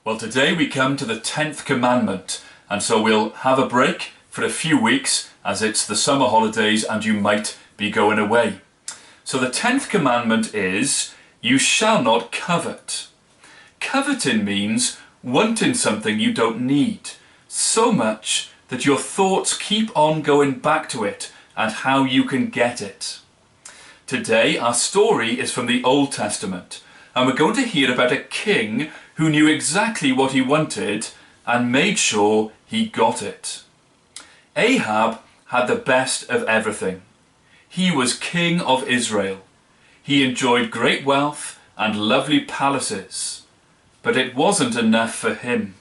Well, today we come to the 10th commandment, and so we'll have a break for a few weeks as it's the summer holidays and you might be going away. So the 10th commandment is, you shall not covet. Coveting means wanting something you don't need, so much that your thoughts keep on going back to it and how you can get it. Today our story is from the Old Testament, and we're going to hear about a king who knew exactly what he wanted and made sure he got it. Ahab had the best of everything. He was king of Israel. He enjoyed great wealth and lovely palaces, but it wasn't enough for him.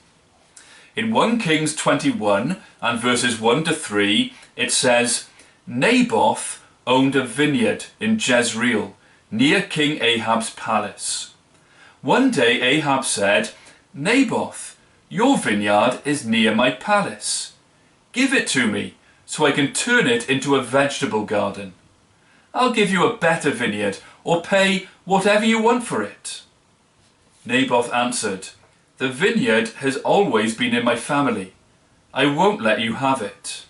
In 1 Kings 21 and verses 1 to 3, it says, Naboth owned a vineyard in Jezreel, near King Ahab's palace. One day Ahab said, Naboth, your vineyard is near my palace. Give it to me, so I can turn it into a vegetable garden. I'll give you a better vineyard, or pay whatever you want for it. Naboth answered, The vineyard has always been in my family. I won't let you have it.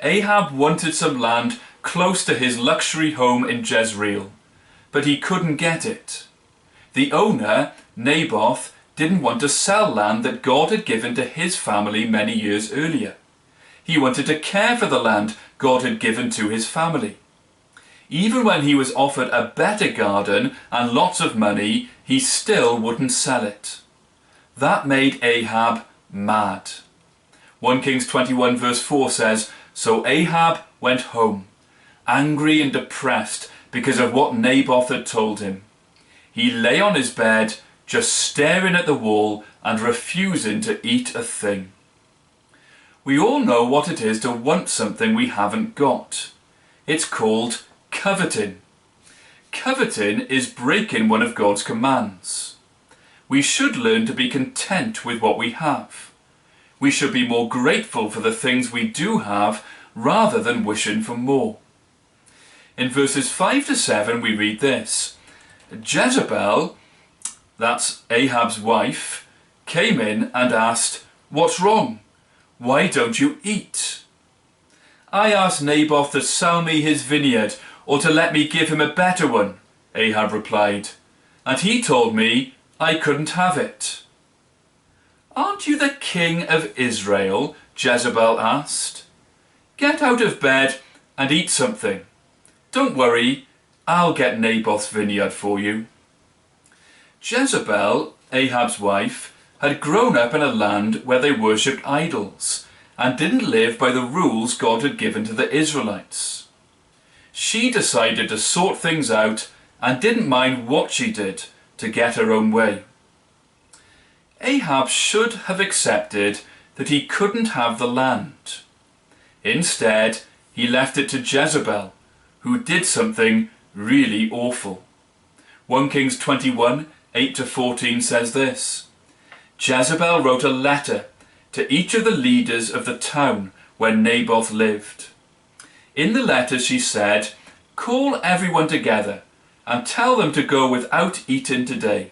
Ahab wanted some land close to his luxury home in Jezreel, but he couldn't get it. The owner, Naboth, didn't want to sell land that God had given to his family many years earlier. He wanted to care for the land God had given to his family. Even when he was offered a better garden and lots of money, he still wouldn't sell it. That made Ahab mad. 1 Kings 21 verse 4 says, So Ahab went home, angry and depressed because of what Naboth had told him. He lay on his bed, just staring at the wall and refusing to eat a thing. We all know what it is to want something we haven't got. It's called coveting. Coveting is breaking one of God's commands. We should learn to be content with what we have. We should be more grateful for the things we do have rather than wishing for more. In verses 5 to 7 we read this. Jezebel, that's Ahab's wife, came in and asked, What's wrong? Why don't you eat? I asked Naboth to sell me his vineyard or to let me give him a better one, Ahab replied, and he told me I couldn't have it. Aren't you the king of Israel? Jezebel asked. Get out of bed and eat something. Don't worry, I'll get Naboth's vineyard for you. Jezebel, Ahab's wife, had grown up in a land where they worshipped idols and didn't live by the rules God had given to the Israelites. She decided to sort things out and didn't mind what she did to get her own way. Ahab should have accepted that he couldn't have the land. Instead, he left it to Jezebel, who did something really awful. 1 Kings 21, 8 to 14 says this. Jezebel wrote a letter to each of the leaders of the town where Naboth lived. In the letter she said, Call everyone together and tell them to go without eating today.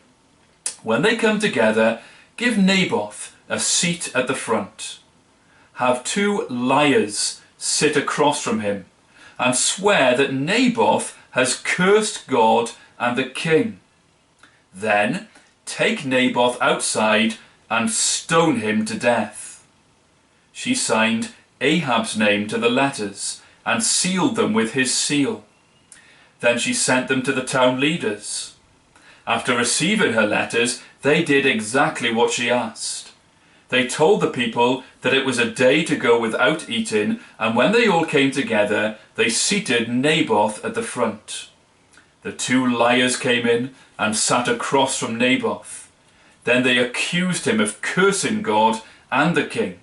When they come together, give Naboth a seat at the front. Have 2 liars sit across from him and swear that Naboth has cursed God and the king. Then take Naboth outside and stone him to death. She signed Ahab's name to the letters and sealed them with his seal. Then she sent them to the town leaders. After receiving her letters, they did exactly what she asked. They told the people that it was a day to go without eating, and when they all came together, they seated Naboth at the front. The 2 liars came in and sat across from Naboth. Then they accused him of cursing God and the king.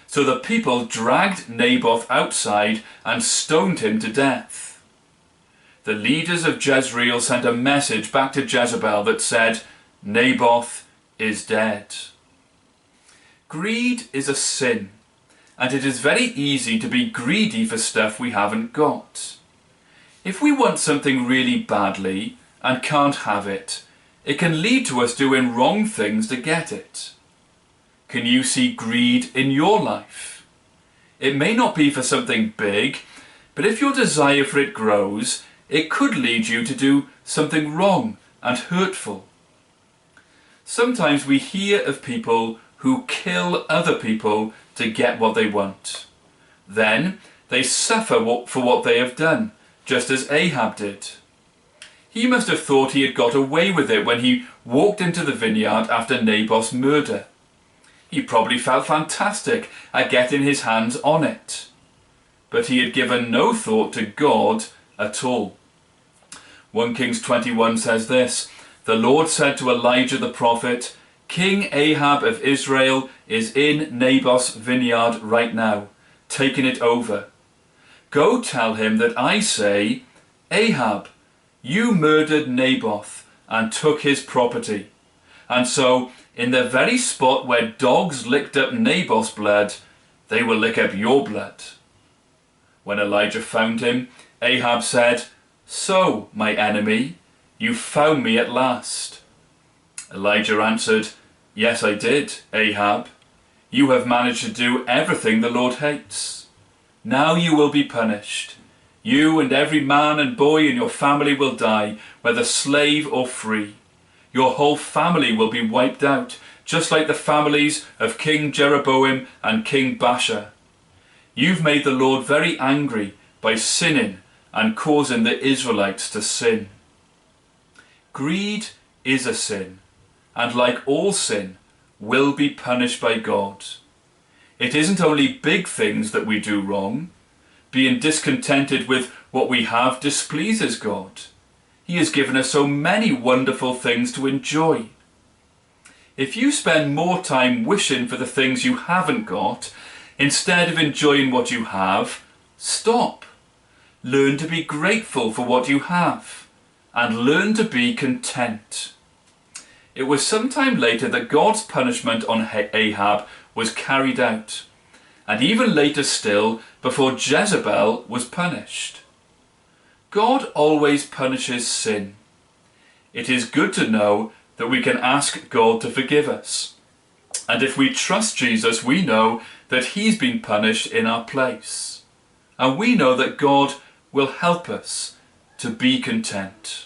So the people dragged Naboth outside and stoned him to death. The leaders of Jezreel sent a message back to Jezebel that said, Naboth is dead. Greed is a sin, and it is very easy to be greedy for stuff we haven't got. If we want something really badly and can't have it, it can lead to us doing wrong things to get it. Can you see greed in your life? It may not be for something big, but if your desire for it grows, it could lead you to do something wrong and hurtful. Sometimes we hear of people who kill other people to get what they want. Then they suffer for what they have done, just as Ahab did. He must have thought he had got away with it when he walked into the vineyard after Naboth's murder. He probably felt fantastic at getting his hands on it. But he had given no thought to God at all. 1 Kings 21 says this, "The Lord said to Elijah the prophet, King Ahab of Israel is in Naboth's vineyard right now, taking it over. Go tell him that I say, Ahab, you murdered Naboth and took his property. And so, in the very spot where dogs licked up Naboth's blood, they will lick up your blood." When Elijah found him, Ahab said, "So, my enemy, you found me at last." Elijah answered, "Yes, I did, Ahab. You have managed to do everything the Lord hates. Now you will be punished. You and every man and boy in your family will die, whether slave or free. Your whole family will be wiped out, just like the families of King Jeroboam and King Baasha. You've made the Lord very angry by sinning and causing the Israelites to sin." Greed is a sin, and like all sin, will be punished by God. It isn't only big things that we do wrong. Being discontented with what we have displeases God. He has given us so many wonderful things to enjoy. If you spend more time wishing for the things you haven't got, instead of enjoying what you have, stop. Learn to be grateful for what you have, and learn to be content. It was some time later that God's punishment on Ahab was carried out, and even later still, before Jezebel was punished. God always punishes sin. It is good to know that we can ask God to forgive us. And if we trust Jesus, we know that he's been punished in our place. And we know that God will help us to be content.